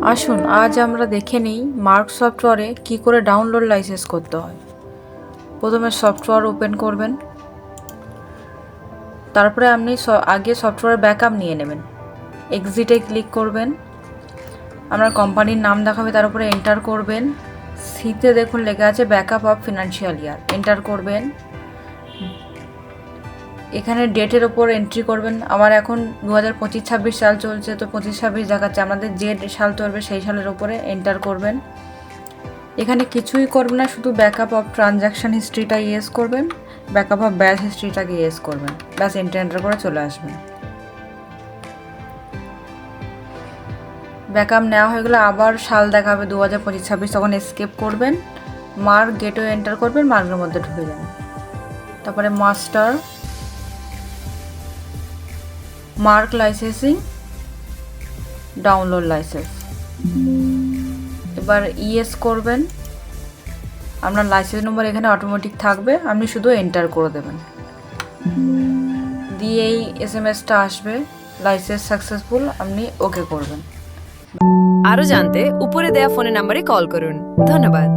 আসুন আজ আমরা দেখে নিই মার্গ সফটওয়্যারে কী করে ডাউনলোড লাইসেন্স করতে হয়। প্রথমে সফটওয়্যার ওপেন করবেন, তারপরে আপনি আগে সফটওয়্যার ব্যাকআপ নিয়ে নেবেন। এক্সিটে ক্লিক করবেন, আপনার কোম্পানির নাম দেখাবে, তার উপরে এন্টার করবেন। সিতে দেখুন লেখা আছে backup of financial year, enter করবেন। এখানে ডেটের ওপর এন্ট্রি করবেন। আমার এখন 2025-26 সাল চলছে, তো 25-26 দেখাচ্ছে, আমাদের যে সাল চলবে সেই সালের ওপরে এন্টার করবেন। এখানে কিছুই করবেন না, শুধু ব্যাকআপ অফ ট্রানজ্যাকশান হিস্ট্রিটা ইয়েস করবেন, ব্যাকআপ অফ ব্যাচ হিস্ট্রিটাকে ইয়েস করবেন, ব্যাস এন্টার করে চলে আসবেন। ব্যাকআপ নেওয়া হয়ে গেলে আবার সাল দেখাবে 2025-26, তখন এসকেপ করবেন, মার্গ গেটওয়ে এন্টার করবেন, মার্গের মধ্যে ঢুকে যাবেন। তারপরে মাস্টার মার্গ লাইসেন্সিং ডাউনলোড লাইসেন্স, এবার ইয়েস করবেন। আপনার লাইসেন্স নম্বর এখানে অটোমেটিক থাকবে, আপনি শুধু এন্টার করে দেবেন, দিয়ে এই এসএমএসটা আসবে লাইসেন্স সাকসেসফুল, আপনি ওকে করবেন। আরও জানতে উপরে দেয়া ফোনের নম্বরে কল করুন। ধন্যবাদ।